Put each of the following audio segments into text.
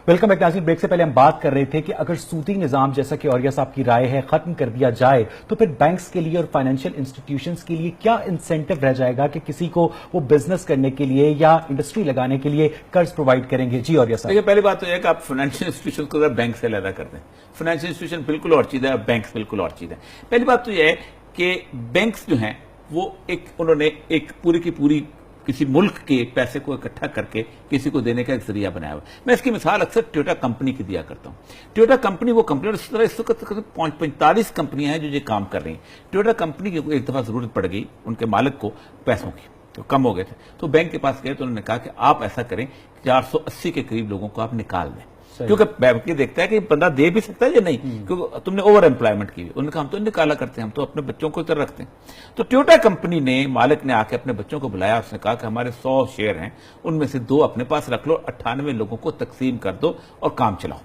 Welcome back ناظرین. Break سے پہلے ہم بات کر رہے تھے کہ اگر سودی نظام جیسا کہ اوریہ صاحب کی رائے ہے ختم کر دیا جائے تو پھر بینکس کے لیے اور فائنینشیل انسٹیٹیوشنز کے لیے کیا انسینٹو رہ جائے گا کہ کسی کو وہ بزنس کرنے کے لیے یا انڈسٹری لگانے کے لیے قرض پرووائڈ کریں گے؟ جی اوریہ صاحب. دیکھیں، پہلی بات تو یہ ہے کہ آپ فائنینشیل انسٹیٹیوشن کو بینک سے علیحدہ کر دیں. فائنینشیل انسٹیٹیوشن بالکل اور چیز ہے، بینکس بالکل اور چیز ہے. پہلی بات تو یہ ہے کہ بینکس جو ہیں وہ انہوں نے ایک پوری کی پوری کسی ملک کے پیسے کو اکٹھا کر کے کسی کو دینے کا ایک ذریعہ بنایا ہوا. میں اس کی مثال اکثر ٹویوٹا کمپنی کی دیا کرتا ہوں. ٹویوٹا کمپنی وہ کمپنی، اور اس طرح اس وقت 45 کمپنیاں ہیں جو یہ کام کر رہی ہیں. ٹویوٹا کمپنی کی ایک دفعہ ضرورت پڑ گئی ان کے مالک کو پیسوں کی، تو کم ہو گئے تھے، تو بینک کے پاس گئے تو انہوں نے کہا کہ آپ ایسا کریں 480 کے قریب لوگوں کو آپ نکال دیں، کیونکہ بینک یہ دیکھتا ہے کہ بندہ دے بھی سکتا ہے یا نہیں، کیونکہ تم نے اوور امپلائمنٹ کی. انہوں نے کہا ہم تو نکالا کرتے ہیں، ہم تو اپنے بچوں کو ادھر رکھتے ہیں. تو ٹویوٹا کمپنی نے، مالک نے آ کے اپنے بچوں کو بلایا، اس نے کہا کہ ہمارے 100 شیئر ہیں، ان میں سے 2 اپنے پاس رکھ لو، 98 لوگوں کو تقسیم کر دو اور کام چلاؤ.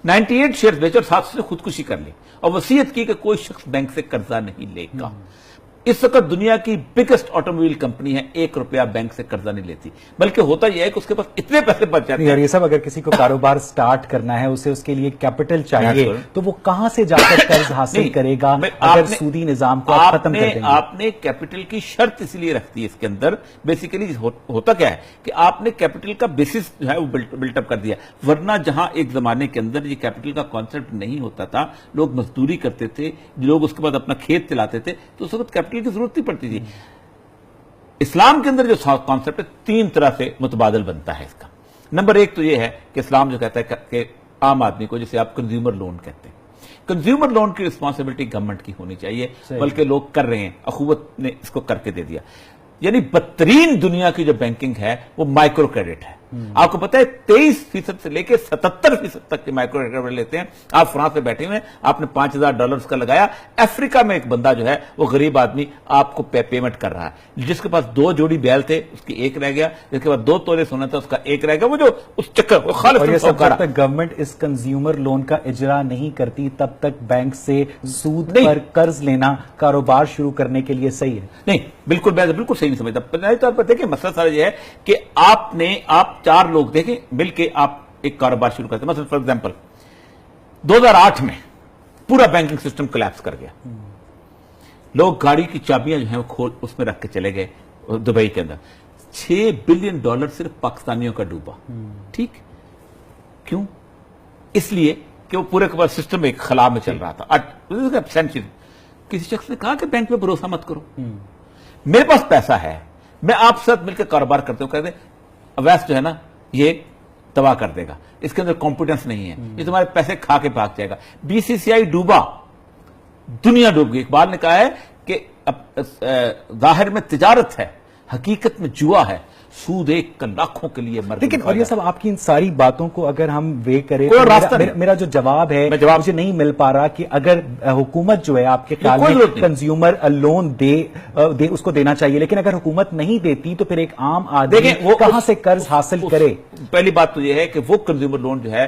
98 شیئر بیچ اور 700 سے خودکشی کر لی اور وصیت کی کہ کوئی شخص بینک سے قرضہ نہیں لے گا. اس وقت دنیا کی بگیسٹ آٹوموبائل کمپنی ہے، 1 روپیہ بینک سے قرضہ نہیں لیتی، بلکہ ہوتا یہ ہے کہ اس کے پاس اتنے پیسے بچ جاتے ہیں. یہ سب اگر کسی کو کاروبار سٹارٹ کرنا ہے، اسے اس کے لیے کیپٹل چاہیے، تو وہ کہاں سے جا کر قرض حاصل کرے گا اگر سودی نظام کو ختم کر دیں گے؟ آپ نے کیپٹل کی شرط اس لیے رکھ دی اس کے اندر. بیسیکلی ہوتا کیا ہے کہ آپ نے کیپٹل کا بیسس جو ہے وہ بلٹ اپ کر دیا، ورنہ جہاں ایک زمانے کے اندر یہ کیپٹل کا کانسیپٹ نہیں ہوتا تھا، لوگ مزدوری کرتے تھے، لوگ اس کے بعد اپنا کھیت چلاتے تھے، تو اس وقت کیپٹل کی ضرورت نہیں پڑتی تھی. اسلام کے اندر جو کانسیپٹ ہے 3 طرح سے متبادل بنتا ہے اس کا. نمبر 1 تو یہ ہے کہ اسلام جو کہتا ہے کہ عام آدمی کو، جسے آپ کنزیومر لون کہتے ہیں، کنزیومر لون کی رسپانسبلٹی گورنمنٹ کی ہونی چاہیے، بلکہ لوگ کر رہے ہیں، اخوت نے اس کو کر کے دے دیا. یعنی بدترین دنیا کی جو بینکنگ ہے وہ مائکرو کریڈٹ ہے. آپ کو پتا ہے 23% سے لے کے 77% تک کے مائکرو کریڈٹ لیتے ہیں. آپ فرانس میں بیٹھے ہوئے ہیں، آپ نے $5000 کا لگایا، افریقہ میں ایک بندہ جو ہے وہ غریب آدمی آپ کو پیمنٹ کر رہا ہے، جس کے پاس 2 جوڑی بیل تھے اس کی 1 رہ گیا، جس کے بعد 2 تولے سونا تھا اس کا 1 رہ گیا. وہ جو اس چکر گورنمنٹ اس کنزیومر لون کا اجرا نہیں کرتی تب تک بینک سے سود پر قرض لینا کاروبار شروع کرنے کے لیے صحیح ہے نہیں. بالکل میں بالکل صحیح نہیں سمجھتا. بنیادی طور پر دیکھیں مسئلہ سارا یہ ہے کہ آپ 4 لوگ دیکھیں مل کے آپ ایک کاروبار شروع کرتے ہیں. مثلا فار ایگزامپل 2008 میں پورا بینکنگ سسٹم کولیپس کر گیا. لوگ گاڑی کی چابیاں جو ہیں وہ کھول اس میں رکھ کے چلے گئے دبئی کے اندر. $6 بلین صرف پاکستانیوں کا ڈوبا. ٹھیک کیوں؟ اس لیے کہ وہ پورے کا سسٹم ایک خلا میں چل رہا تھا. کسی شخص نے کہا کہ بینک میں بھروسہ مت کرو، میرے پاس پیسہ ہے، میں آپ سے مل کے کاروبار کرتے ہوں، کہتے ہیں اویس جو ہے نا یہ تباہ کر دے گا، اس کے اندر کمپیٹنس نہیں ہے، یہ تمہارے پیسے کھا کے بھاگ جائے گا. BCCI ڈوبا، دنیا ڈوب گئی. اقبال نے کہا ہے کہ ظاہر میں تجارت ہے، حقیقت میں جوا ہے، سود ایک کا لاکھوں کے لیے مر. لیکن اور یہ سب آپ کی ان ساری باتوں کو اگر ہم وے کریں، میرا جو جواب ہے مجھے نہیں مل پا رہا کہ اگر حکومت جو ہے آپ کے خیال میں کنزیومر لون دے اس کو دینا چاہیے، لیکن اگر حکومت نہیں دیتی تو پھر ایک عام آدمی وہ کہاں سے قرض حاصل کرے؟ پہلی بات تو یہ ہے کہ وہ کنزیومر لون جو ہے،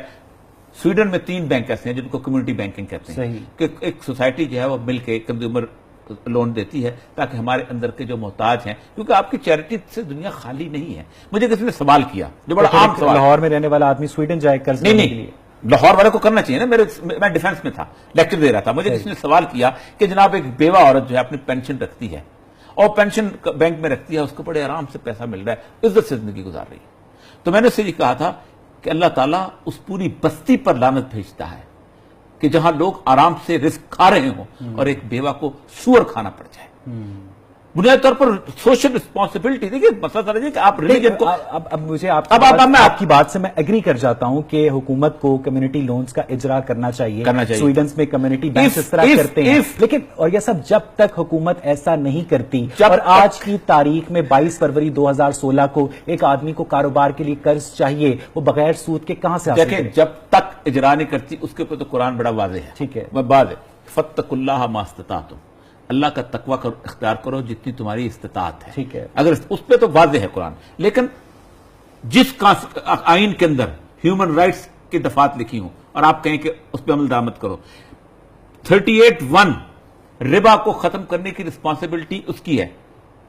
سویڈن میں 3 بینک ایسے ہیں جن کو کمیونٹی بینکنگ کہتے ہیں، کہ ایک سوسائٹی جو ہے وہ مل کے کنزیومر لون دیتی ہے تاکہ ہمارے اندر کے جو محتاج ہیں، کیونکہ آپ کی چیریٹی سے دنیا خالی نہیں ہے. مجھے کسی نے سوال کیا جو بڑا عام سوال، لاہور میں رہنے والا آدمی سویڈن جائے قرض لینے کے لیے؟ لاہور والے کو کرنا چاہیے نا. میں ڈیفنس میں تھا، لیکچر دے رہا تھا، مجھے کسی نے سوال کیا کہ جناب ایک بیوہ عورت جو ہے اپنی پینشن رکھتی ہے اور پینشن بینک میں رکھتی ہے، اس کو بڑے آرام سے پیسہ مل رہا ہے، عزت سے زندگی گزار رہی ہے. تو میں نے اس سے یہ کہا تھا کہ اللہ تعالیٰ اس پوری بستی پر لعنت بھیجتا ہے کہ جہاں لوگ آرام سے رزق کھا رہے ہوں اور ایک بیوہ کو سور کھانا پڑ جائے. بنیادی طور پر سوشل رسپانسبلٹی. دیکھیے مسئلہ سر یہ کہ آپ ریلیجن کو، اب مجھے آپ کی بات سے میں ایگری کر جاتا ہوں کہ حکومت کو کمیونٹی لونز کا اجرا کرنا چاہیے. سویڈنز میں کمیونٹی بینک اس طرح کرتے ہیں، لیکن اور یہ سب جب تک حکومت ایسا نہیں کرتی، اور آج کی تاریخ میں 22 فروری 2016 کو ایک آدمی کو کاروبار کے لیے قرض چاہیے، وہ بغیر سود کے کہاں سے حاصل کرے؟ جب تک اجرا نہیں کرتی اس کے اوپر تو قرآن بڑا واضح ہے. ٹھیک ہے، واضح فاتقوا اللہ ما استطعتم، اللہ کا تقوی اختیار کرو جتنی تمہاری استطاعت ہے. ٹھیک ہے، اگر اس پہ تو واضح ہے قرآن. لیکن جس آئین کے اندر ہیومن رائٹس کی دفعات لکھی ہوں اور آپ کہیں کہ اس پہ عمل درآمد کرو، 38(1) ربا کو ختم کرنے کی رسپانسبلٹی اس کی ہے،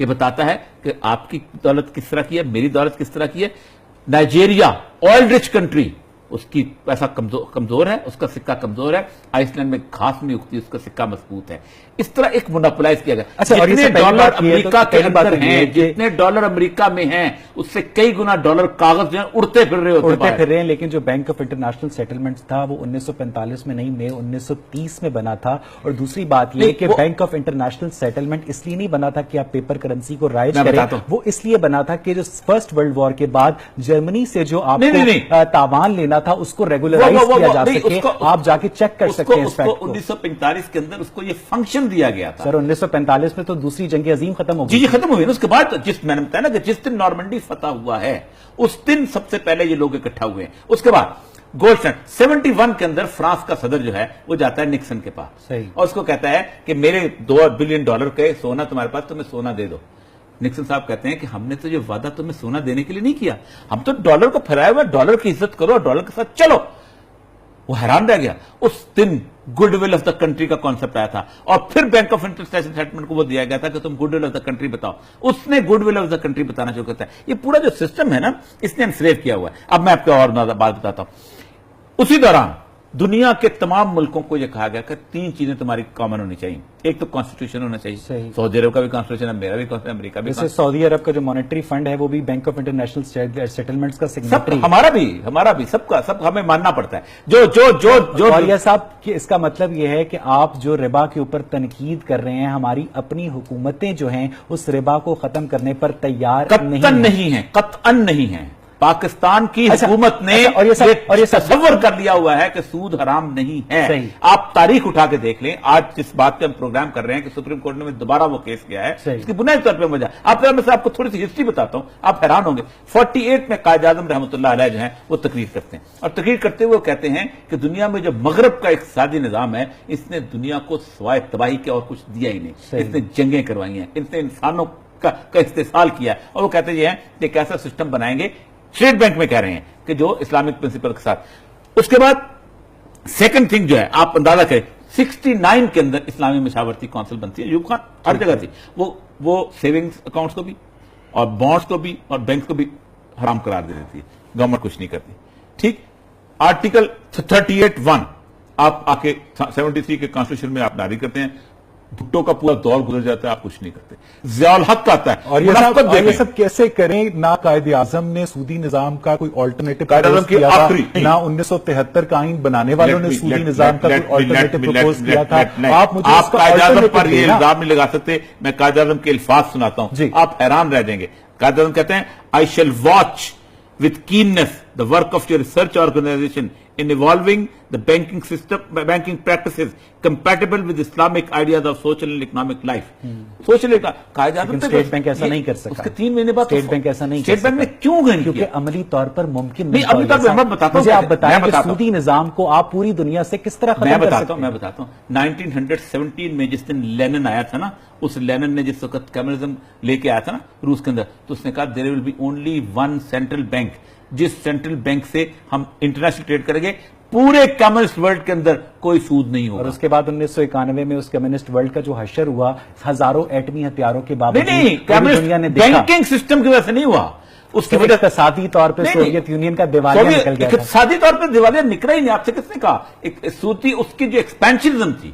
کہ بتاتا ہے کہ آپ کی دولت کس طرح کی ہے, میری دولت کس طرح کی ہے. نائجیریا آئل رچ کنٹری, اس کی پیسہ کمزور ہے, اس کا سکہ کمزور ہے. آئس لینڈ میں گھاس نہیں اگتی, اس کا سکہ مضبوط ہے. اس طرح ایک مونوپولائز کیا گیا. جتنے ڈالر امریکہ کے اندر ہیں, جتنے ڈالر امریکہ میں ہیں, اس سے کئی گنا ڈالر کاغذ جو ہیں اڑتے پھر رہے ہیں. لیکن جو بینک آف انٹرنیشنل سیٹلمنٹس تھا وہ 1945 میں نہیں, مئی 1930 میں بنا تھا. اور دوسری بات یہ کہ بینک آف انٹرنیشنل سیٹلمنٹ اس لیے نہیں بنا تھا کہ آپ پیپر کرنسی کو رائج کریں, وہ اس لیے بنا تھا کہ جو فرسٹ ورلڈ وار کے بعد جرمنی سے جو آپ کو تاوان لینا تھا اس کو ریگولرائز کیا جا سکے, آپ جا کے چیک کر سکتے ہیں. 1945 کے اندر اس کو یہ فنکشن دیا گیا تھا. سر 1945 میں تو دوسری جنگ عظیم ختم ہو گئی. جی ختم ہوئی. اس کے بعد میں نے بتایا نا کہ جس دن نارمنڈی فتح ہوا ہے اس دن سب سے پہلے یہ لوگ اکٹھا ہوئے ہیں. اس کے بعد گولڈسٹین 71 کے اندر فرانس کا صدر جو ہے وہ جاتا ہے نکسن کے پاس اور اس کو کہتا ہے کہ میرے $2 بلین کے سونا تمہارے پاس, تمہیں سونا دے دو. نکسن صاحب کہتے ہیں کہ ہم نے تو یہ وعدہ تمہیں سونا دینے کے لیے نہیں کیا, ہم تو ڈالر کو پھیلایا ہوا, ڈالر کی عزت کرو اور ڈالر کے ساتھ چلو. وہ حیران رہ گیا. اس دن goodwill of the country کا کانسیپٹ آیا تھا اور پھر بینک آف انٹرنیشنل سیٹلمنٹ کو وہ دیا گیا تھا کہ تم good will of the country بتاؤ. اس نے good will of the country بتانا شروع کرتا ہے. یہ پورا جو سسٹم ہے نا, اس نے انسلیو کیا ہوا ہے. اب میں آپ کو اور بات بتاتا ہوں. اسی دوران دنیا کے تمام ملکوں کو یہ کہا گیا کہ 3 چیزیں تمہاری کامن ہونی چاہیے. ایک تو کانسٹیٹیوشن ہونا چاہیے, سعودی عرب کا بھی کانسٹیٹیوشن ہے, میرا بھی کانسٹیٹیوشن, امریکہ بھی. سعودی عرب کا جو مانیٹری فنڈ ہے وہ بھی بینک آف انٹرنیشنل سیٹلمنٹس کا سگنیٹری, ہمارا بھی سب کا سب ہمیں ماننا پڑتا ہے. جو اور یہ صاحب اس کا مطلب یہ ہے کہ آپ جو ربا کے اوپر تنقید کر رہے ہیں, ہماری اپنی حکومتیں جو ہیں اس ربا کو ختم کرنے پر تیار قطعاً نہیں ہیں. پاکستان کی حکومت نے یہ تصور کر لیا ہوا ہے کہ سود حرام نہیں ہے. آپ تاریخ اٹھا کے دیکھ لیں. آج جس بات پہ ہم پروگرام کر رہے ہیں کہ سپریم کورٹ نے دوبارہ وہ کیس کیا ہے, اس کی بنیادی طور پہ وجہ آپ کو تھوڑی سی ہسٹری بتاتا ہوں, آپ حیران ہوں گے. 48 میں قائد اعظم رحمۃ اللہ علیہ جو ہیں وہ تقریر کرتے ہیں اور تقریر کرتے ہوئے وہ کہتے ہیں کہ دنیا میں جو مغرب کا اقتصادی نظام ہے اس نے دنیا کو سوائے تباہی کے اور کچھ دیا ہی نہیں. اس نے جنگیں کروائی ہیں, اس نے انسانوں کا استحصال کیا ہے. اور وہ کہتے یہ ہیں کہ ایک ایسا سسٹم بنائیں گے, اسٹیٹ بینک میں کہہ رہے ہیں کہ جو اسلامک پرنسپل کے ساتھ. اس کے بعد سیکنڈ تھنگ جو ہے آپ اندازہ کریں, 69 کے اندر اسلامی مشاورتی کونسل بنتی ہے. ایوب خان ہر جگہ تھی. وہ سیونگز اکاؤنٹس کو بھی اور بانڈز کو بھی اور بینک کو بھی حرام قرار دے دیتی ہے. گورنمنٹ کچھ نہیں کرتی. ٹھیک, آرٹیکل 38(1) آپ آ کے 73 کے کانسٹیٹیوشن میں آپ جاری کرتے ہیں. بھٹو کا پورا دور گزر جاتا ہے, آپ کچھ نہیں کرتے. ضیاء الحق کا آتا ہے. اور یہ سب کیسے کریں؟ نہ قائد اعظم نے سودی نظام کا کوئی آلٹرنیٹو پروپوز کیا تھا, نہ 1973 کا آئین بنانے والوں نے سودی نظام کا کوئی آلٹرنیٹو پروپوز کیا تھا. آپ قائد اعظم پر یہ الزام نہیں لگا سکتے. میں قائد اعظم کے الفاظ سناتا ہوں, آپ حیران رہ جائیں گے. قائد اعظم کہتے ہیں I shall watch with keenness the work of your research organization in evolving the banking system, banking practices compatible with Islamic ideas of social and economic life. Social Quaid Azam state bank ایسا نہیں کر سکا. اس کے 3 مہینے بعد اسٹیٹ بینک ایسا نہیں کر اسٹیٹ بینک نے کیوں گئے؟ کیونکہ عملی طور پر ممکن نہیں. عملی طور پر میں بتاتا ہوں. مجھے آپ بتائیں کہ سودی نظام کو آپ پوری دنیا سے کس طرح ختم کر سکتے ہیں. میں بتاتا ہوں. 1917 میں جس دن لینن آیا تھا نا, اس لینن نے جس وقت کمیونزم لے کے آیا تھا نا روس کے اندر, تو اس نے کہا there will be only one central bank. جس سینٹرل بینک سے ہم انٹرنیشنل ٹریڈ کریں گے پورے کمیونسٹ ورلڈ کے اندر کوئی سود نہیں ہوگا. اور اس کے بعد 1991 میں اس کمیونسٹ ورلڈ کا جو حشر ہوا, ہزاروں ایٹمی ہتھیاروں کے باوجود دنیا نے دیکھا بینکنگ سسٹم کی وجہ سے نہیں ہوا. اس کی وجہ اقتصادی طور پہ سوویت یونین کا دیوالیہ نکل گیا. اقتصادی طور پہ دیوالیہ نکلا ہی نہیں. آپ سے کس نے کہا؟ سوتی اس کی جو ایکسپینشنزم تھی,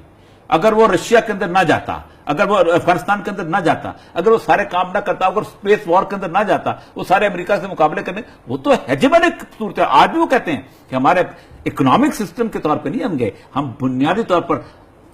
اگر وہ رشیا کے اندر نہ جاتا, اگر وہ افغانستان کے اندر نہ جاتا, اگر وہ سارے کام نہ کرتا, اگر اسپیس وار کے اندر نہ جاتا, وہ سارے امریکہ سے مقابلے کرنے, وہ تو ہیجمونک صورت ہے. آج بھی وہ کہتے ہیں کہ ہمارے اکنامک سسٹم کے طور پہ نہیں ہم گئے, ہم بنیادی طور پر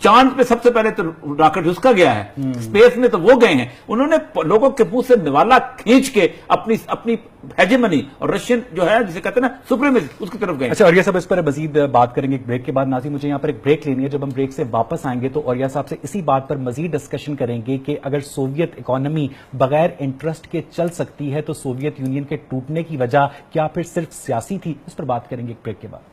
چاند پہ سب سے پہلے تو راکٹ اس کا گیا ہے, اسپیس میں تو وہ گئے ہیں. انہوں نے لوگوں کے منہ سے نوالا کھینچ کے اپنی ہیجمنی اور رشین جو ہے جسے کہتے ہیں نا سپریمیسی, اس کی طرف گئے. اچھا, اور یہ سب اس پر مزید بات کریں گے ایک بریک کے بعد. ناظرین مجھے یہاں پر ایک بریک لینی ہے. جب ہم بریک سے واپس آئیں گے تو اوریا صاحب سے اسی بات پر مزید ڈسکشن کریں گے کہ اگر سوویت اکانومی بغیر انٹرسٹ کے چل سکتی ہے تو سوویت یونین کے ٹوٹنے کی وجہ کیا پھر صرف سیاسی تھی؟ اس پر بات کریں گے ایک بریک کے بعد.